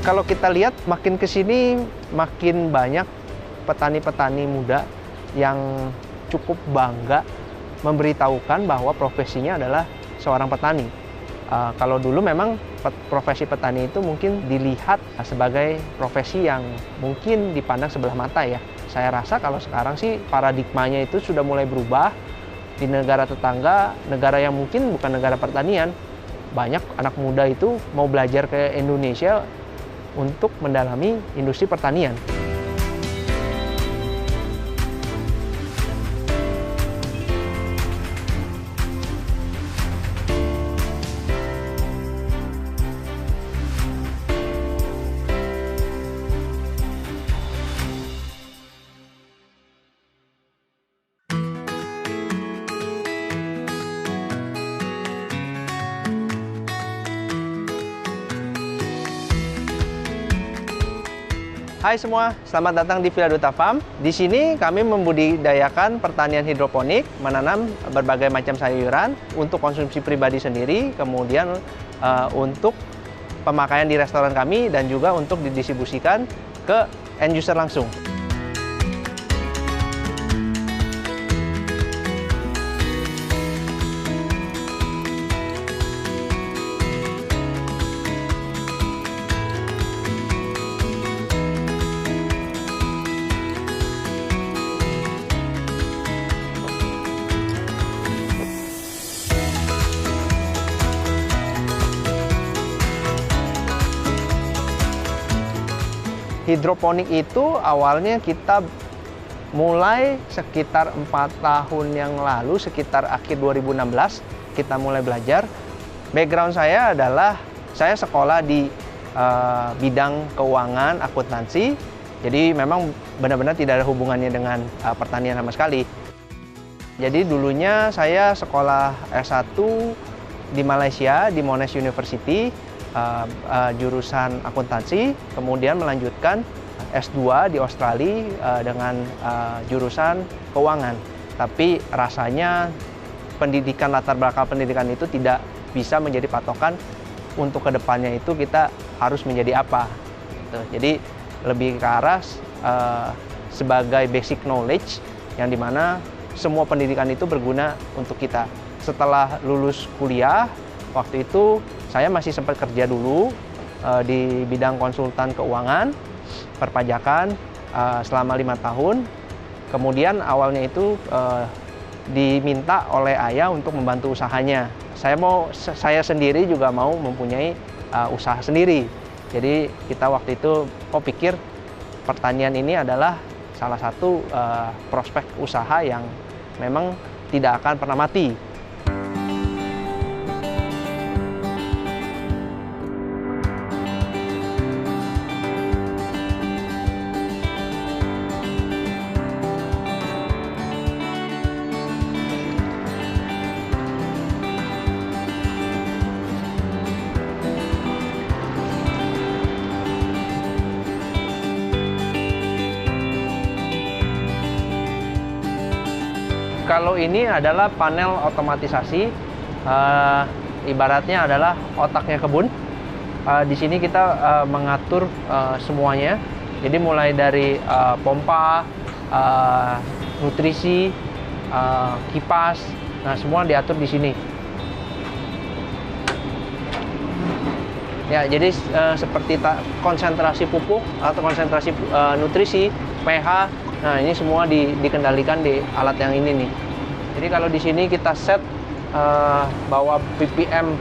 Kalau kita lihat makin ke sini makin banyak petani-petani muda yang cukup bangga memberitahukan bahwa profesinya adalah seorang petani. Kalau dulu memang profesi petani itu mungkin dilihat sebagai profesi yang mungkin dipandang sebelah mata ya. Saya rasa kalau sekarang sih paradigmanya itu sudah mulai berubah. Di negara tetangga, negara yang mungkin bukan negara pertanian, banyak anak muda itu mau belajar ke Indonesia untuk mendalami industri pertanian. Hai semua, selamat datang di Villa Duta Farm. Di sini kami membudidayakan pertanian hidroponik, menanam berbagai macam sayuran untuk konsumsi pribadi sendiri, kemudian untuk pemakaian di restoran kami dan juga untuk didistribusikan ke end user langsung. Hidroponik itu awalnya kita mulai sekitar 4 tahun yang lalu, sekitar akhir 2016 kita mulai belajar. Background saya adalah saya sekolah di bidang keuangan, akuntansi. Jadi memang benar-benar tidak ada hubungannya dengan pertanian sama sekali. Jadi dulunya saya sekolah S1 di Malaysia, di Monash University, jurusan akuntansi, kemudian melanjutkan S2 di Australia dengan jurusan keuangan. Tapi rasanya pendidikan, latar belakang pendidikan itu tidak bisa menjadi patokan untuk kedepannya itu kita harus menjadi apa. Jadi lebih ke arah sebagai basic knowledge yang dimana semua pendidikan itu berguna untuk kita. Setelah lulus kuliah, waktu itu saya masih sempat kerja dulu di bidang konsultan keuangan, perpajakan selama 5 tahun. Kemudian awalnya itu diminta oleh ayah untuk membantu usahanya. Saya sendiri juga mau mempunyai usaha sendiri. Jadi kita waktu itu pikir pertanian ini adalah salah satu prospek usaha yang memang tidak akan pernah mati. Kalau ini adalah panel otomatisasi, ibaratnya adalah otaknya kebun. Di sini kita mengatur semuanya. Jadi mulai dari pompa, nutrisi, kipas, nah semua diatur di sini. Ya, jadi seperti konsentrasi pupuk atau konsentrasi nutrisi, pH. Nah, ini semua dikendalikan di alat yang ini nih. Jadi kalau di sini kita set bahwa ppm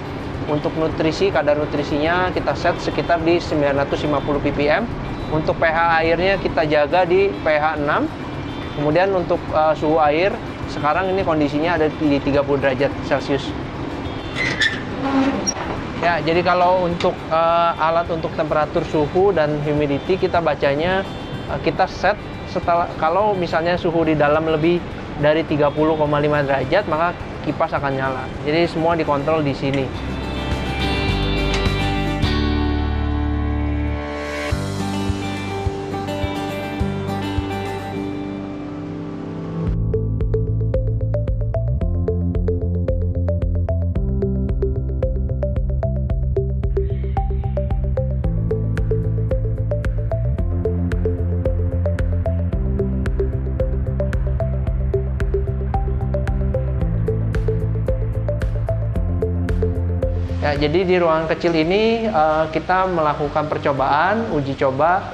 untuk nutrisi, kadar nutrisinya kita set sekitar di 950 ppm. Untuk pH airnya kita jaga di pH 6. Kemudian untuk suhu air, sekarang ini kondisinya ada di 30 derajat Celcius. Ya, jadi kalau untuk alat untuk temperatur suhu dan humidity kita bacanya kita set kalau misalnya suhu di dalam lebih dari 30,5 derajat maka kipas akan nyala. Jadi semua dikontrol di sini. Ya, jadi di ruangan kecil ini kita melakukan percobaan, uji coba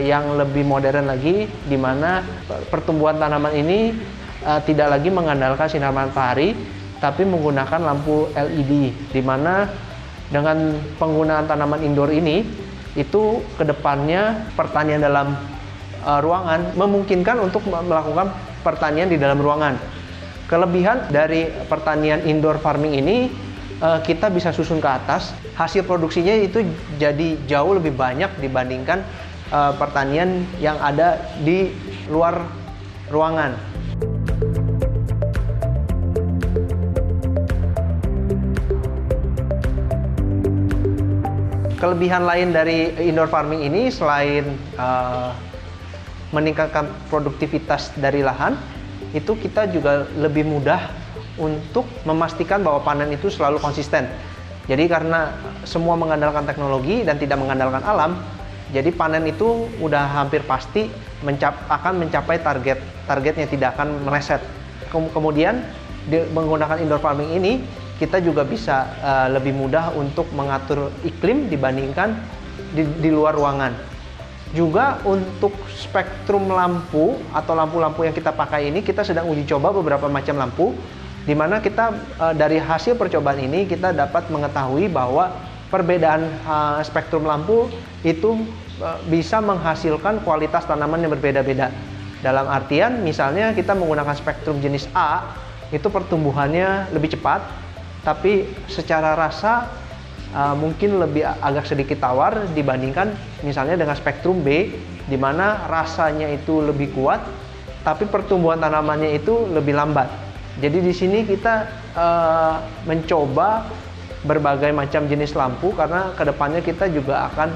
yang lebih modern lagi, di mana pertumbuhan tanaman ini tidak lagi mengandalkan sinar matahari, tapi menggunakan lampu LED, di mana dengan penggunaan tanaman indoor ini, itu kedepannya pertanian dalam ruangan memungkinkan untuk melakukan pertanian di dalam ruangan. Kelebihan dari pertanian indoor farming ini, kita bisa susun ke atas, hasil produksinya itu jadi jauh lebih banyak dibandingkan pertanian yang ada di luar ruangan. Kelebihan lain dari indoor farming ini selain meningkatkan produktivitas dari lahan, itu kita juga lebih mudah untuk memastikan bahwa panen itu selalu konsisten. Jadi karena semua mengandalkan teknologi dan tidak mengandalkan alam, jadi panen itu udah hampir pasti akan mencapai targetnya, tidak akan meleset. Kemudian menggunakan indoor farming ini, kita juga bisa lebih mudah untuk mengatur iklim dibandingkan di luar ruangan. Juga untuk spektrum lampu atau lampu-lampu yang kita pakai ini, kita sedang uji coba beberapa macam lampu, di mana kita dari hasil percobaan ini kita dapat mengetahui bahwa perbedaan spektrum lampu itu bisa menghasilkan kualitas tanaman yang berbeda-beda. Dalam artian misalnya kita menggunakan spektrum jenis A, itu pertumbuhannya lebih cepat, tapi secara rasa mungkin lebih agak sedikit tawar dibandingkan misalnya dengan spektrum B, di mana rasanya itu lebih kuat, tapi pertumbuhan tanamannya itu lebih lambat. Jadi di sini kita mencoba berbagai macam jenis lampu, karena kedepannya kita juga akan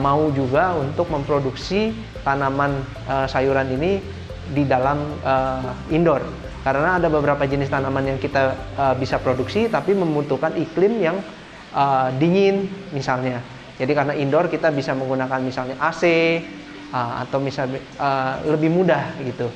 mau juga untuk memproduksi tanaman sayuran ini di dalam indoor. Karena ada beberapa jenis tanaman yang kita bisa produksi, tapi membutuhkan iklim yang dingin misalnya. Jadi karena indoor kita bisa menggunakan misalnya AC atau misalnya lebih mudah gitu.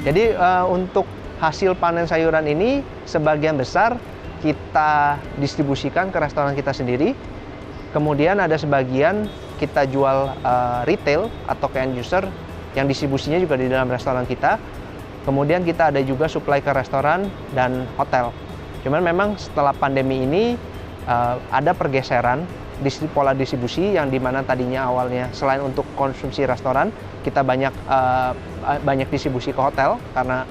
Jadi untuk hasil panen sayuran ini sebagian besar kita distribusikan ke restoran kita sendiri. Kemudian ada sebagian kita jual retail atau ke end user yang distribusinya juga di dalam restoran kita. Kemudian kita ada juga supply ke restoran dan hotel. Cuman memang setelah pandemi ini ada pergeseran pola distribusi, yang dimana tadinya awalnya selain untuk konsumsi restoran, kita banyak distribusi ke hotel karena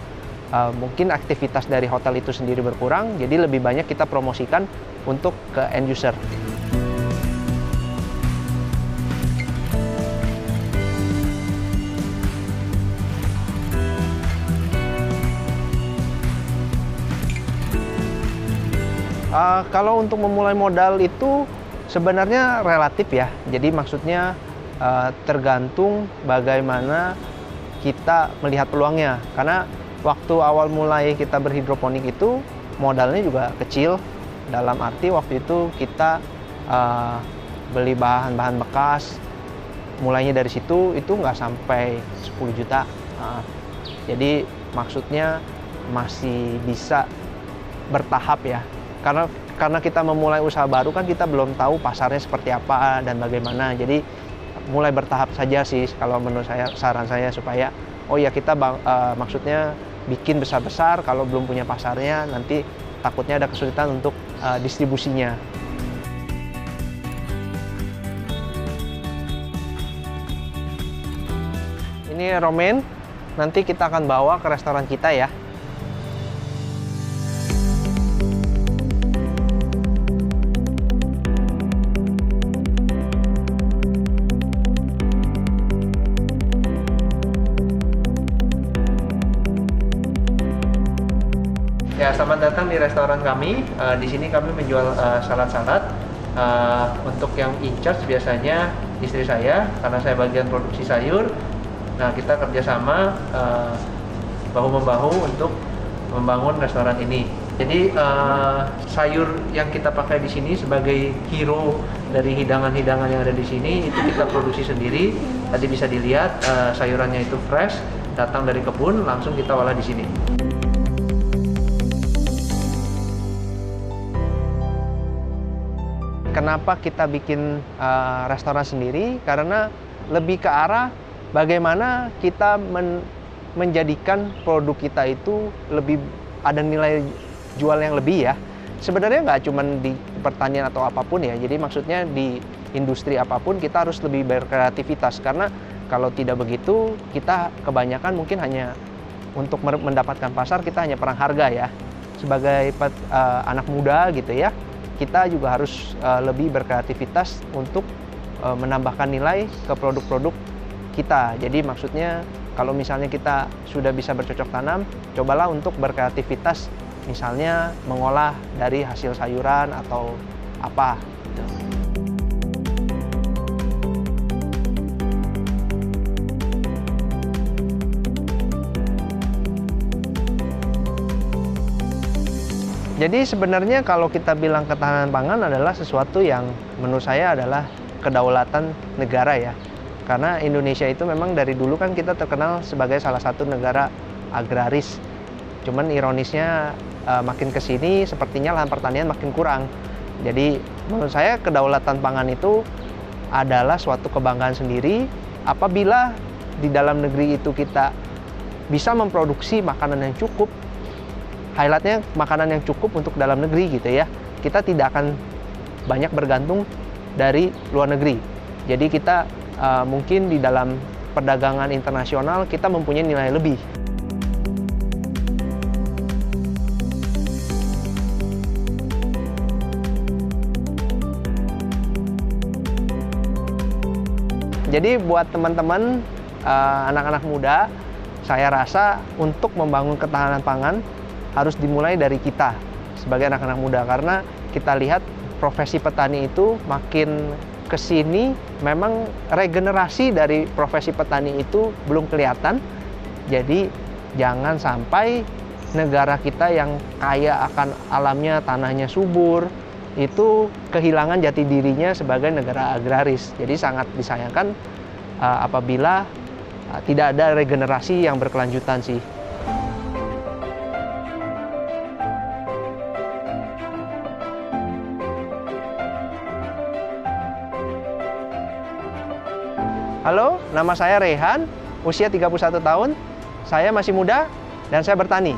mungkin aktivitas dari hotel itu sendiri berkurang, jadi lebih banyak kita promosikan untuk ke end user. Kalau untuk memulai modal itu sebenarnya relatif ya, jadi maksudnya tergantung bagaimana kita melihat peluangnya. Karena waktu awal mulai kita berhidroponik itu modalnya juga kecil, dalam arti waktu itu kita beli bahan-bahan bekas, mulainya dari situ itu nggak sampai 10 juta. Jadi maksudnya masih bisa bertahap ya, karena kita memulai usaha baru kan kita belum tahu pasarnya seperti apa dan bagaimana. Jadi mulai bertahap saja sih kalau menurut saya, saran saya, supaya kita maksudnya bikin besar-besar, kalau belum punya pasarnya nanti takutnya ada kesulitan untuk distribusinya. Ini romaine, nanti kita akan bawa ke restoran kita ya. Ya, selamat datang di restoran kami. Di sini kami menjual salad-salad. Untuk yang in charge biasanya istri saya, karena saya bagian produksi sayur. Nah, kita kerjasama bahu-membahu untuk membangun restoran ini. Jadi sayur yang kita pakai di sini sebagai hero dari hidangan-hidangan yang ada di sini itu kita produksi sendiri. Tadi bisa dilihat sayurannya itu fresh, datang dari kebun, langsung kita olah di sini. Kenapa kita bikin restoran sendiri? Karena lebih ke arah bagaimana kita menjadikan produk kita itu lebih ada nilai jual yang lebih ya. Sebenarnya nggak cuma di pertanian atau apapun ya. Jadi maksudnya di industri apapun kita harus lebih berkreativitas. Karena kalau tidak begitu kita kebanyakan mungkin hanya untuk mendapatkan pasar kita hanya perang harga ya. Sebagai anak muda gitu ya, kita juga harus lebih berkreativitas untuk menambahkan nilai ke produk-produk kita. Jadi maksudnya kalau misalnya kita sudah bisa bercocok tanam, cobalah untuk berkreativitas, misalnya mengolah dari hasil sayuran atau apa gitu. Jadi sebenarnya kalau kita bilang ketahanan pangan adalah sesuatu yang menurut saya adalah kedaulatan negara ya. Karena Indonesia itu memang dari dulu kan kita terkenal sebagai salah satu negara agraris. Cuman ironisnya makin ke sini sepertinya lahan pertanian makin kurang. Jadi menurut saya kedaulatan pangan itu adalah suatu kebanggaan sendiri apabila di dalam negeri itu kita bisa memproduksi makanan yang cukup. Highlightnya makanan yang cukup untuk dalam negeri gitu ya. Kita tidak akan banyak bergantung dari luar negeri. Jadi kita mungkin di dalam perdagangan internasional kita mempunyai nilai lebih. Jadi buat teman-teman anak-anak muda, saya rasa untuk membangun ketahanan pangan harus dimulai dari kita sebagai anak-anak muda, karena kita lihat profesi petani itu makin kesini memang regenerasi dari profesi petani itu belum kelihatan. Jadi jangan sampai negara kita yang kaya akan alamnya, tanahnya subur, itu kehilangan jati dirinya sebagai negara agraris. Jadi sangat disayangkan apabila tidak ada regenerasi yang berkelanjutan sih. Halo, nama saya Rehan, usia 31 tahun, saya masih muda dan saya bertani.